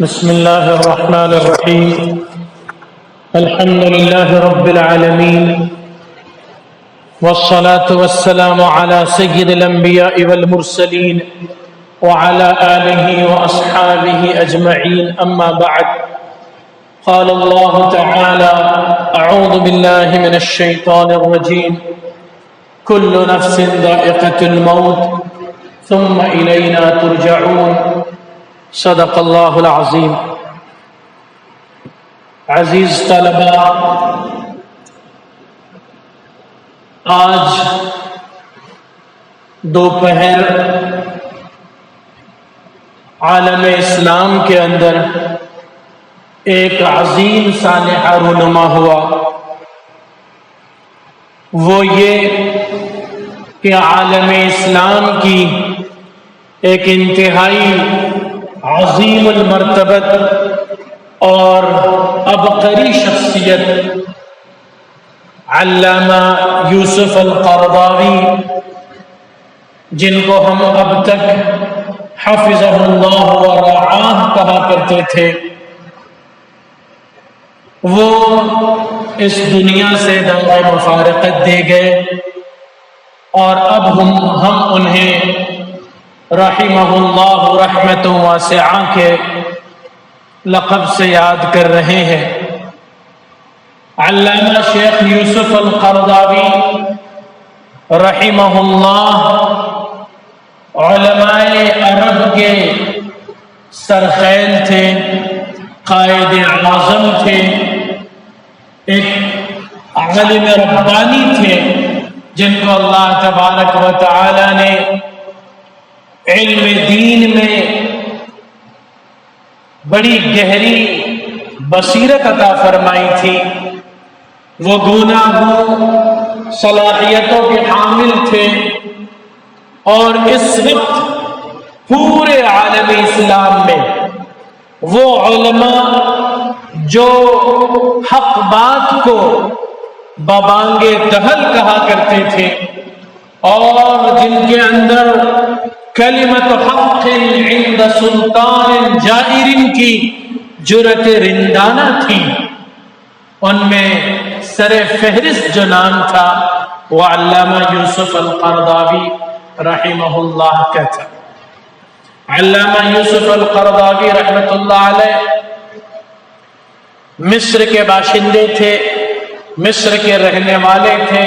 بسم الله الرحمن الرحيم. الحمد لله رب العالمين، والصلاة والسلام على سيد الأنبياء والمرسلين وعلى آله وأصحابه أجمعين. أما بعد، قال الله تعالى: أعوذ بالله من الشيطان الرجيم. كل نفس ذائقة الموت ثم إلينا ترجعون. صدق اللہ العظیم. عزیز طلباء، آج دوپہر عالم اسلام کے اندر ایک عظیم سانحہ رونما ہوا. وہ یہ کہ عالم اسلام کی ایک انتہائی عظیم المرتبت اور عبقری شخصیت علامہ یوسف القرضاوی، جن کو ہم اب تک حفظہ اللہ و رعاہ کہا کرتے تھے، وہ اس دنیا سے دم مفارقت دے گئے، اور اب ہم انہیں رحمہ اللہ رحمت واسعہ کے لقب سے یاد کر رہے ہیں. علامہ شیخ یوسف القرضاوی رحمہ اللہ علماء عرب کے سرخیل تھے، قائد اعظم تھے، ایک عالم ربانی تھے جن کو اللہ تبارک و تعالی نے علم دین میں بڑی گہری بصیرت عطا فرمائی تھی. وہ گوناگوں صلاحیتوں کے حامل تھے، اور اس وقت پورے عالم اسلام میں وہ علماء جو حق بات کو ببانگ دہل کہا کرتے تھے، اور جن کے اندر کلمت حق عند سلطان جائر کی جرأت رندانہ تھی، ان میں سر فہرست جو نام تھا وہ علامہ یوسف القرضاوی رحمہ اللہ کا تھا. علامہ یوسف القرضاوی رحمۃ اللہ علیہ مصر کے باشندے تھے، مصر کے رہنے والے تھے.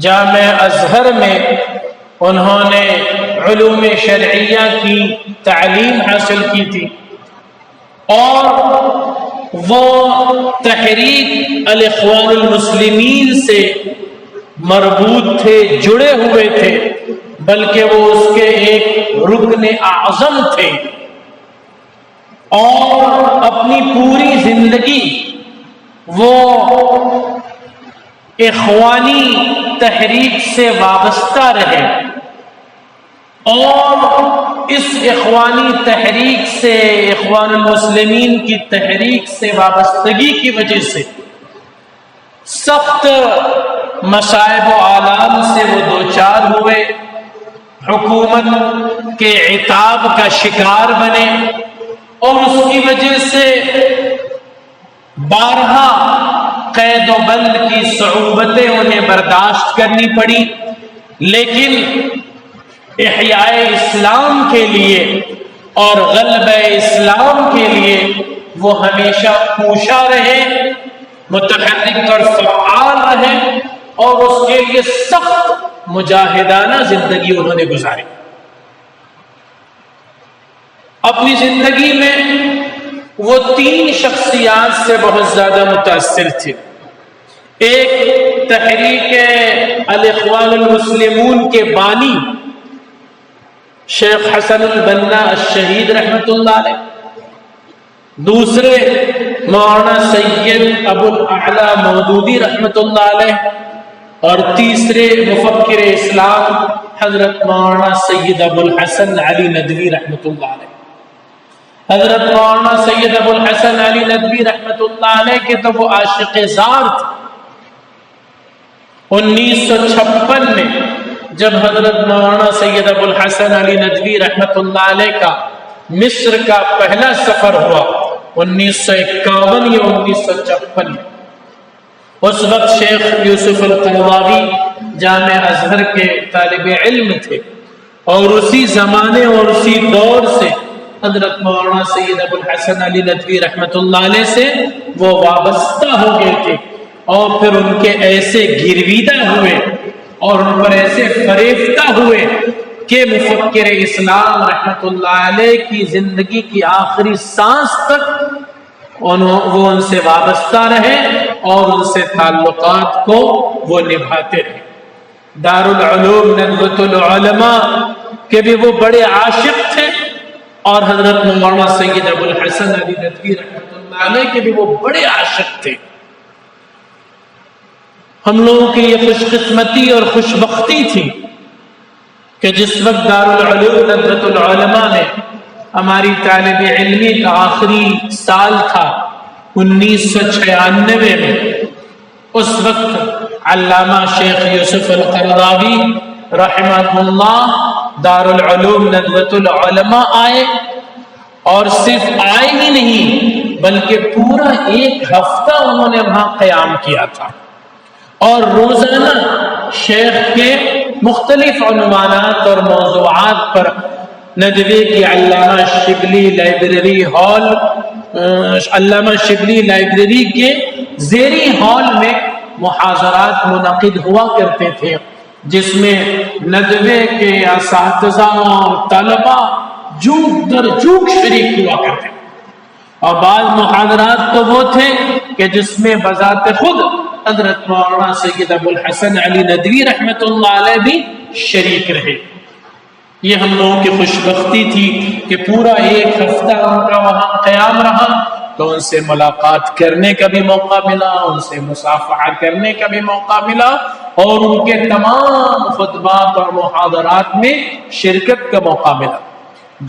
جامع ازہر میں انہوں نے علوم شرعیہ کی تعلیم حاصل کی تھی، اور وہ تحریک الاخوان المسلمین سے مربوط تھے، جڑے ہوئے تھے، بلکہ وہ اس کے ایک رکن اعظم تھے. اور اپنی پوری زندگی وہ اخوانی تحریک سے وابستہ رہے، اور اس اخوانی تحریک سے، اخوان المسلمین کی تحریک سے وابستگی کی وجہ سے سخت مصائب و آلام سے وہ دوچار ہوئے، حکومت کے عتاب کا شکار بنے، اور اس کی وجہ سے بارہا قید و بند کی صعوبتیں انہیں برداشت کرنی پڑی. لیکن احیاء اسلام کے لیے اور غلبہ اسلام کے لیے وہ ہمیشہ کوشاں رہے، متحرک اور فعال رہے، اور اس کے لیے سخت مجاہدانہ زندگی انہوں نے گزاری. اپنی زندگی میں وہ تین شخصیات سے بہت زیادہ متاثر تھے. ایک تحریک الاخوان المسلمون کے بانی شیخ حسن البنا الشہید رحمۃ اللہ علیہ، دوسرے مولانا سید ابو الاعلی مودودی رحمۃ اللہ علیہ، اور تیسرے مفکر اسلام حضرت مولانا سید ابو الحسن علی ندوی رحمۃ اللہ علیہ. حضرت مولانا سید ابو الحسن علی ندوی رحمۃ اللہ علیہ کے تو وہ عاشق زار تھے. 1956 میں جب حضرت مولانا سید ابو الحسن علی ندوی رحمۃ اللہ علیہ کا مصر کا پہلا سفر ہوا 1951 یا 1956 میں۔ اس وقت شیخ یوسف القرضاوی جامع ازہر کے طالب علم تھے، اور اسی زمانے اور اسی دور سے حضرت مولانا سید ابو الحسن علی ندوی رحمۃ اللہ علیہ سے وہ وابستہ ہو گئے تھے، اور پھر ان کے ایسے گرویدہ ہوئے اور ان پر ایسے فریفتہ ہوئے کہ مفکر اسلام رحمۃ اللہ علیہ کی زندگی کی آخری سانس تک وہ ان سے وابستہ رہے اور ان سے تعلقات کو وہ نبھاتے رہے۔ دارالعلوم ندوۃ العلماء کے بھی وہ بڑے عاشق تھے، اور حضرت مولانا سید ابو الحسن علی ندوی رحمۃ اللہ علیہ کے بھی وہ بڑے عاشق تھے۔ ہم لوگوں کی یہ خوش قسمتی اور خوش بختی تھی کہ جس وقت دارالعلوم ندوۃ العلماء میں ہماری طالب علمی کا آخری سال تھا 1996 میں، اس وقت علامہ شیخ یوسف القرضاوی رحمہ اللہ دارالعلوم ندوۃ العلماء آئے، اور صرف آئے ہی نہیں بلکہ پورا 1 ہفتہ انہوں نے وہاں قیام کیا تھا، اور روزانہ شیخ کے مختلف عنوانات اور موضوعات پر ندوے کی علامہ شبلی لائبریری ہال، علامہ شبلی لائبریری کے زیریں ہال میں محاضرات منعقد ہوا کرتے تھے، جس میں ندوے کے اساتذہ اور طلبہ جوک در جوک شریک ہوا کرتے تھے، اور بعض محاضرات تو وہ تھے کہ جس میں بذات خود حضرت مولانا سید ابو الحسن علی ندوی رحمۃ اللہ علیہ بھی شریک رہے۔ یہ ہم لوگوں کی خوش بختی تھی کہ پورا 1 ہفتہ ان کا وہاں قیام رہا، تو ان سے ملاقات کرنے کا بھی موقع ملا، ان سے مصافحہ کرنے کا بھی موقع ملا، اور ان کے تمام خطبات اور محاضرات میں شرکت کا موقع ملا۔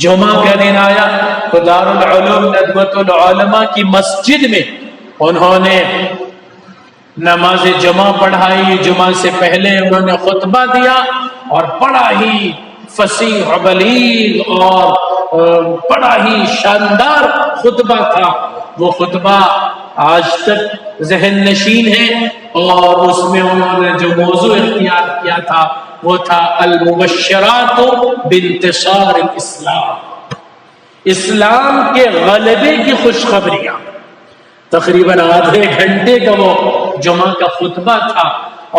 جمعہ کا دن آیا تو دارالعلوم ندوۃ العلماء کی مسجد میں انہوں نے نماز جمعہ پڑھائی، جمعہ سے پہلے انہوں نے خطبہ دیا، اور بڑا ہی فصیح و بلیغ اور بڑا ہی شاندار خطبہ تھا۔ وہ خطبہ آج تک ذہن نشین ہے، اور اس میں انہوں نے جو موضوع اختیار کیا تھا وہ تھا المبشرات بانتصار الاسلام، اسلام کے غلبے کی خوشخبریاں۔ تقریباً آدھے گھنٹے کا وہ جمعہ کا خطبہ تھا،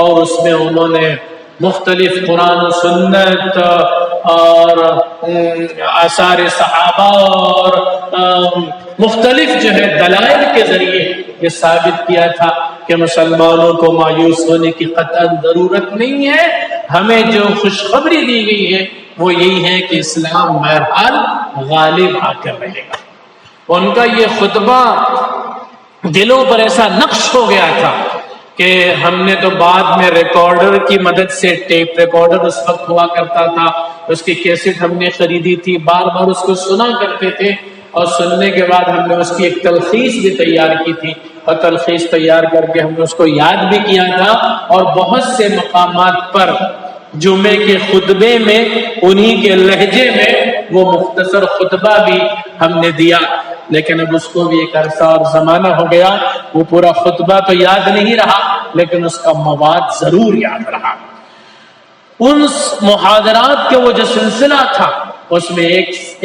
اور اس میں انہوں نے مختلف قرآن و سنت اور آثار صحابہ اور مختلف جو ہے دلائل کے ذریعے یہ ثابت کیا تھا کہ مسلمانوں کو مایوس ہونے کی قطعاً ضرورت نہیں ہے، ہمیں جو خوشخبری دی گئی ہے وہ یہی ہے کہ اسلام بہرحال غالب آ کر رہے گا۔ ان کا یہ خطبہ دلوں پر ایسا نقش ہو گیا تھا کہ ہم نے تو بعد میں ریکارڈر کی مدد سے، ٹیپ ریکارڈر اس وقت ہوا کرتا تھا، اس کی کیسٹ ہم نے خریدی تھی، بار بار اس کو سنا کرتے تھے، اور سننے کے بعد ہم نے اس کی ایک تلخیص بھی تیار کی تھی، اور تلخیص تیار کر کے ہم نے اس کو یاد بھی کیا تھا، اور بہت سے مقامات پر جمعے کے خطبے میں انہی کے لہجے میں وہ مختصر خطبہ بھی ہم نے دیا۔ لیکن اب اس کو بھی ایک عرصہ اور زمانہ ہو گیا، وہ پورا خطبہ تو یاد نہیں رہا لیکن اس کا مواد ضرور یاد رہا۔ ان محاضرات کے وہ جو سلسلہ تھا اس میں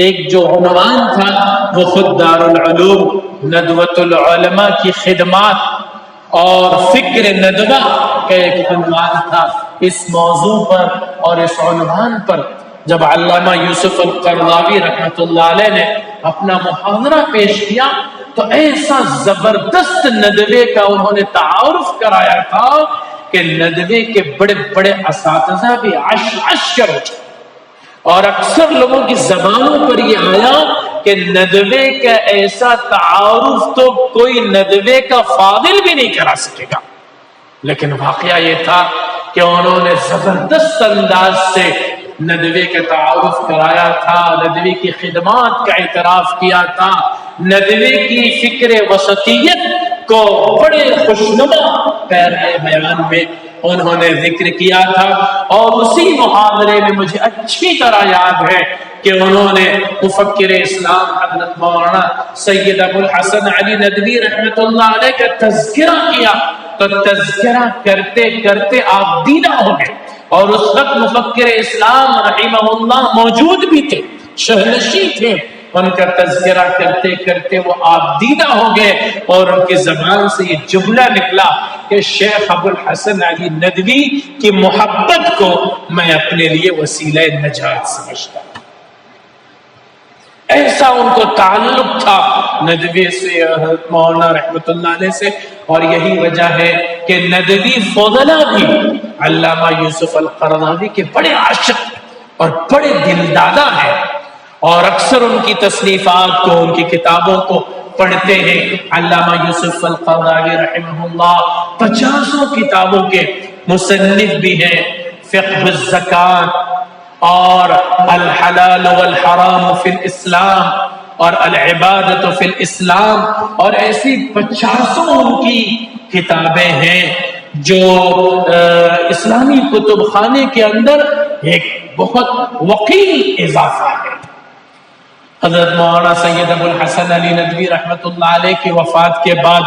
ایک جو عنوان تھا وہ خود دارالعلوم ندوۃ العلماء کی خدمات اور فکر ندوہ کا ایک عنوان تھا۔ اس موضوع پر اور اس عنوان پر جب علامہ یوسف القرضاوی رحمۃ اللہ علیہ نے اپنا محاضرہ پیش کیا تو ایسا زبردست ندوے کا انہوں نے تعارف کرایا تھا کہ ندوے کے بڑے بڑے اساتذہ بھی عش کر اٹھے، اور اکثر لوگوں کی زبانوں پر یہ آیا کہ ندوے کا ایسا تعارف تو کوئی ندوے کا فاضل بھی نہیں کرا سکے گا۔ لیکن واقعہ یہ تھا کہ انہوں نے زبردست انداز سے ندوے کا تعارف کرایا تھا، ندوے کی خدمات کا اعتراف کیا تھا، ندوے کی فکر وسطیت کو بڑے خوشنما پیرائے بیان میں انہوں نے ذکر کیا تھا۔ اور اسی محاضرے میں مجھے اچھی طرح یاد ہے کہ انہوں نے مفکر اسلام حضرت مولانا سید ابو الحسن علی ندوی رحمۃ اللہ علیہ کا تذکرہ کیا تو تذکرہ کرتے کرتے آپ دیدہ ہو گئے، اور اس وقت مفکر اسلام رحمہ اللہ موجود بھی تھے، شہنشی تھے، ان کا تذکرہ کرتے کرتے وہ آپ دیدہ ہو گئے، اور ان کی زبان سے یہ جملہ نکلا کہ شیخ ابو الحسن علی ندوی کی محبت کو میں اپنے لیے وسیلہ نجات سمجھتا ہوں۔ ایسا ان کو تعلق تھا ندوی سے، حضرت مولانا رحمۃ اللہ علیہ سے، اور یہی وجہ ہے کہ ندوی فضلہ بھی علامہ یوسف القرضاوی کے بڑے عاشق اور بڑے دلدادہ ہیں، اور اکثر ان کی تصنیفات کو، ان کی کتابوں کو پڑھتے ہیں۔ علامہ یوسف القرضاوی رحمہ اللہ 50 کتابوں کے مصنف بھی ہیں، فقہ الزکوٰۃ اور الحلال والحرام فی الاسلام اور العبادت فی الاسلام، اور ایسی 50 ان کی کتابیں ہیں جو اسلامی کتب خانے کے اندر ایک بہت وقیل اضافہ ہے۔ حضرت مولانا سید ابو الحسن علی ندوی رحمۃ اللہ علیہ کی وفات کے بعد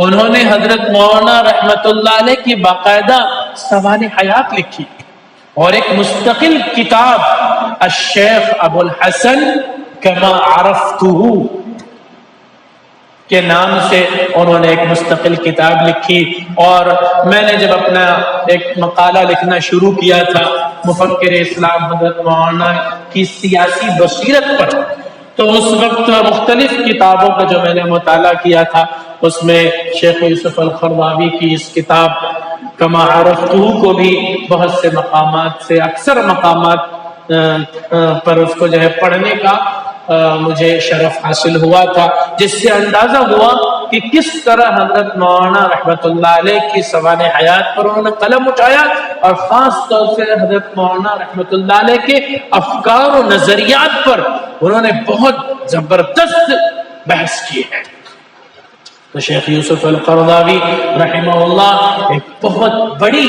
انہوں نے حضرت مولانا رحمۃ اللہ علیہ کی باقاعدہ سوانح حیات لکھی، اور ایک مستقل کتاب الشیخ ابو الحسن کما عرفتہ کے نام سے انہوں نے ایک مستقل کتاب لکھی۔ اور میں نے جب اپنا ایک مقالہ لکھنا شروع کیا تھا مفکر اسلام حضرت مولانا کی سیاسی بصیرت پر، تو اس وقت مختلف کتابوں کا جو میں نے مطالعہ کیا تھا، اس میں شیخ یوسف القرضاوی کی اس کتاب کما عرفتہ کو بھی بہت سے مقامات سے، اکثر مقامات پر اس کو جو ہے پڑھنے کا مجھے شرف حاصل ہوا تھا، جس سے اندازہ ہوا کہ کس طرح حضرت مولانا رحمۃ اللہ علیہ کی سوانح حیات پر انہوں نے قلم اٹھایا، اور خاص طور سے حضرت مولانا رحمۃ اللہ علیہ کے افکار و نظریات پر انہوں نے بہت زبردست بحث کی ہے۔ تو شیخ یوسف القرضاوی رحمہ اللہ ایک بہت بڑی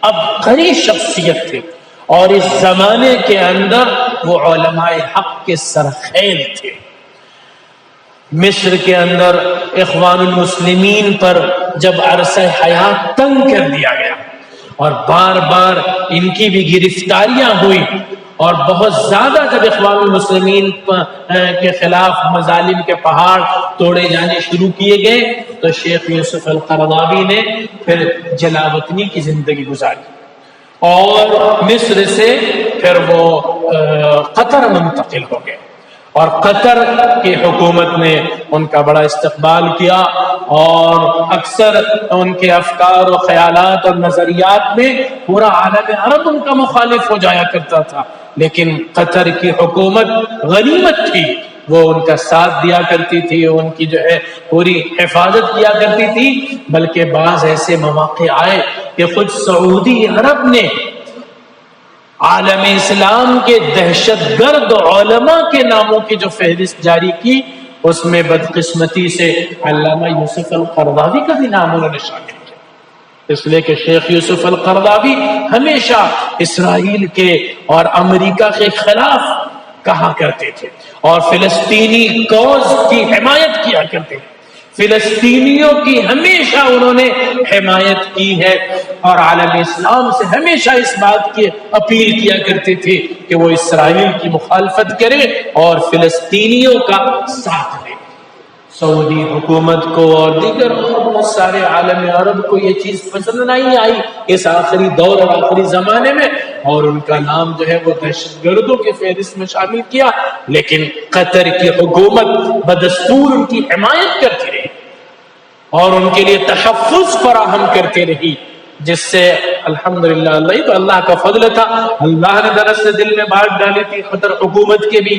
عبقری شخصیت تھے، اور اس زمانے کے اندر وہ علماء حق کے سرخیل تھے۔ مصر کے اندر اخوان المسلمین پر جب عرصہ حیات تنگ کر دیا گیا، اور بار بار ان کی بھی گرفتاریاں ہوئی، اور بہت زیادہ جب اخوان المسلمین کے خلاف مظالم کے پہاڑ توڑے جانے شروع کیے گئے، تو شیخ یوسف القرضاوی نے پھر جلا وطنی کی زندگی گزاری، اور مصر سے پھر وہ قطر منتقل ہو گئے، اور قطر کی حکومت نے ان کا بڑا استقبال کیا، اور اکثر ان کے افکار و خیالات اور نظریات میں پورا عالم عرب ان کا مخالف ہو جایا کرتا تھا، لیکن قطر کی حکومت غنیمت تھی، وہ ان کا ساتھ دیا کرتی تھی، ان کی جو ہے پوری حفاظت کیا کرتی تھی، بلکہ بعض ایسے مواقع آئے کہ خود سعودی عرب نے عالم اسلام کے دہشت گرد علماء کے ناموں کی جو فہرست جاری کی، اس میں بدقسمتی سے علامہ یوسف القرضاوی کا بھی نام انہوں نے شامل کیا، اس لیے کہ شیخ یوسف القرضاوی ہمیشہ اسرائیل کے اور امریکہ کے خلاف کہا کرتے تھے، اور فلسطینی کوز کی حمایت کیا کرتے تھے، فلسطینیوں کی ہمیشہ انہوں نے حمایت کی ہے، اور عالم اسلام سے ہمیشہ اس بات کی اپیل کیا کرتے تھے کہ وہ اسرائیل کی مخالفت کرے اور فلسطینیوں کا ساتھ دے۔ سعودی حکومت کو اور دیگر بہت سارے عالم عرب کو یہ چیز پسند نہیں آئی اس آخری دور اور آخری زمانے میں، اور ان کا نام جو ہے وہ دہشت گردوں کے فہرست میں شامل کیا، لیکن قطر کی حکومت بدستور ان کی حمایت کرتی رہی اور ان کے لیے تحفظ فراہم کرتے رہی، جس سے الحمدللہ اللہ کا فضل تھا، اللہ نے درس سے دل میں بات ڈالی تھی قطر حکومت کے بھی،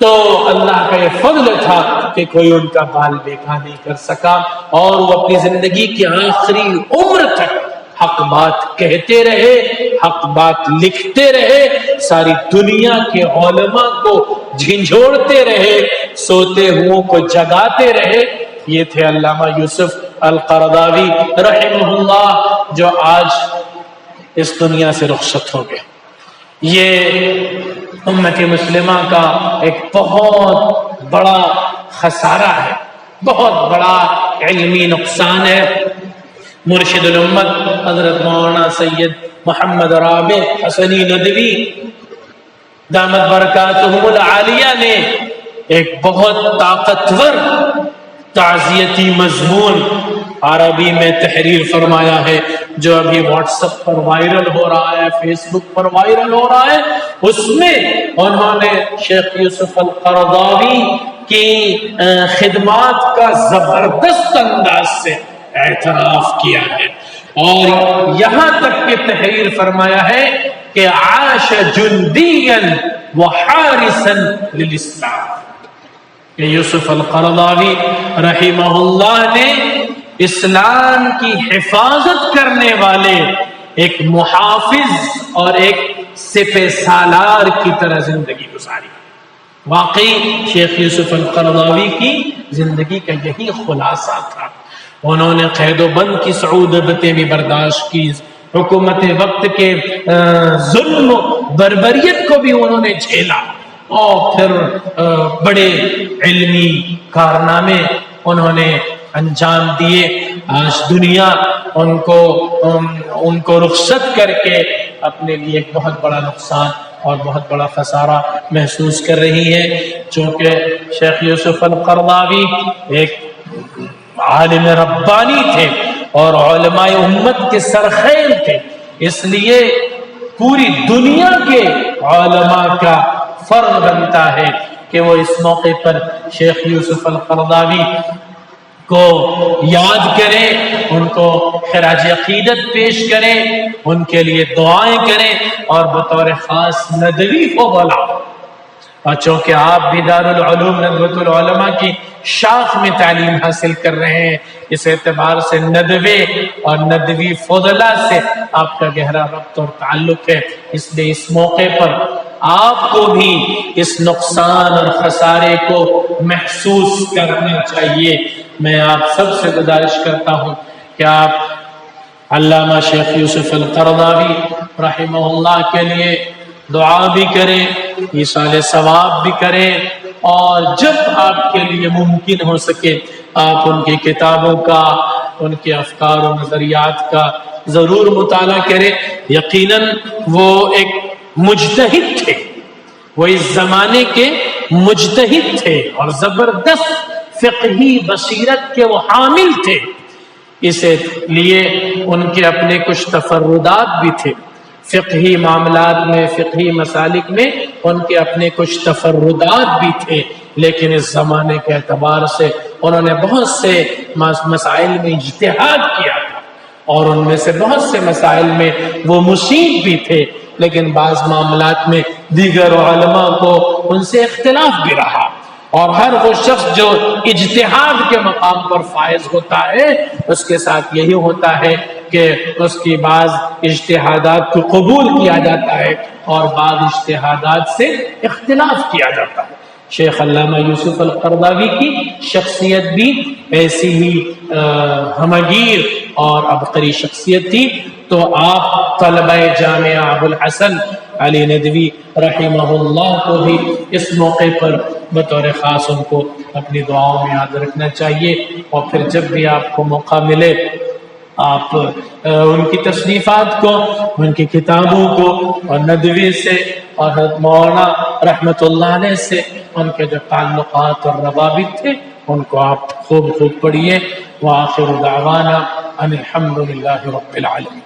تو اللہ کا یہ فضل تھا کہ کوئی ان کا بال بیکار نہیں کر سکا، اور وہ اپنی زندگی کی آخری عمر تک حق بات کہتے رہے، حق بات لکھتے رہے، ساری دنیا کے علماء کو جھنجھوڑتے رہے، سوتے ہوں کو جگاتے رہے۔ یہ تھے علامہ یوسف القرضاوی رحمہ اللہ، جو آج اس دنیا سے رخصت ہو گئے۔ یہ امت مسلمہ کا ایک بہت بڑا خسارہ ہے، بہت بڑا علمی نقصان ہے۔ مرشد الامت حضرت مولانا سید محمد رابع حسنی ندوی دامت برکاتہم العالیہ نے ایک بہت طاقتور تعزیتی مضمون عربی میں تحریر فرمایا ہے، جو ابھی واٹس ایپ پر وائرل ہو رہا ہے، فیس بک پر وائرل ہو رہا ہے۔ اس میں انہوں نے شیخ یوسف القرضاوی کی خدمات کا زبردست انداز سے اعتراف کیا ہے، اور یہاں تک کہ تحریر فرمایا ہے کہ عاش جندیا وحارسا للاسلام، کہ یوسف القرضاوی رحمہ اللہ نے اسلام کی حفاظت کرنے والے ایک محافظ اور ایک سپہ سالار کی طرح زندگی گزاری۔ واقعی شیخ یوسف القرضاوی کی زندگی کا یہی خلاصہ تھا۔ انہوں نے قید و بند کی صعوبتیں بھی برداشت کی، حکومت وقت کے ظلم و بربریت کو بھی انہوں نے جھیلا، اور پھر بڑے علمی کارنامے انہوں نے انجام دیے۔ آج دنیا ان کو رخصت کر کے اپنے لیے ایک بہت بڑا نقصان اور بہت بڑا خسارہ محسوس کر رہی ہے، چونکہ شیخ یوسف القرضاوی ایک عالم ربانی تھے اور علماء امت کے سرخیل تھے، اس لیے پوری دنیا کے علماء کا فرض بنتا ہے کہ وہ اس موقع پر شیخ یوسف القرضاوی کو یاد کریں، ان کو خراج عقیدت پیش کریں، ان کے لیے دعائیں کریں، اور بطور خاص ندوی فضلا، اور چونکہ آپ بھی دارالعلوم ندوۃ العلماء کی شاخ میں تعلیم حاصل کر رہے ہیں، اس اعتبار سے ندوے اور ندوی فضلا سے آپ کا گہرا ربط اور تعلق ہے، اس لیے اس موقع پر آپ کو بھی اس نقصان اور خسارے کو محسوس کرنا چاہیے۔ میں آپ سب سے گزارش کرتا ہوں کہ آپ علامہ شیخ یوسف القرضاوی رحمہ اللہ کے لیے دعا بھی کریں، ایصال ثواب بھی کریں، اور جب آپ کے لیے ممکن ہو سکے آپ ان کی کتابوں کا، ان کے افکار و نظریات کا ضرور مطالعہ کریں۔ یقیناً وہ ایک مجتہد تھے، وہ اس زمانے کے مجتہد تھے اور زبردست فقہی بصیرت کے وہ حامل تھے، اس لیے ان کے اپنے کچھ تفردات بھی تھے فقہی معاملات میں، فقہی مسالک میں ان کے اپنے کچھ تفردات بھی تھے، لیکن اس زمانے کے اعتبار سے انہوں نے بہت سے مسائل میں اجتہاد کیا تھا، اور ان میں سے بہت سے مسائل میں وہ مصیب بھی تھے، لیکن بعض معاملات میں دیگر علماء کو ان سے اختلاف بھی رہا، اور ہر وہ شخص جو اجتہاد کے مقام پر فائز ہوتا ہے اس کے ساتھ یہی ہوتا ہے کہ اس کی بعض اجتہادات کو قبول کیا جاتا ہے اور بعض اجتہادات سے اختلاف کیا جاتا ہے۔ شیخ علامہ یوسف القرضاوی کی شخصیت بھی ایسی ہی ہمگیر اور عبقری شخصیت تھی، تو آپ طلبہ جامعہ ابو الحسن علی ندوی رحمہ اللہ کو بھی اس موقع پر بطور خاص ان کو اپنی دعاؤں میں یاد رکھنا چاہیے، اور پھر جب بھی آپ کو موقع ملے آپ ان کی تصنیفات کو، ان کی کتابوں کو، اور ندوی سے اور حضرت مولانا رحمت اللہ علیہ سے ان کے جو تعلقات اور روابط تھے ان کو آپ خوب پڑھیے۔ وآخر دعوانا ان الحمد للہ رب العالمین۔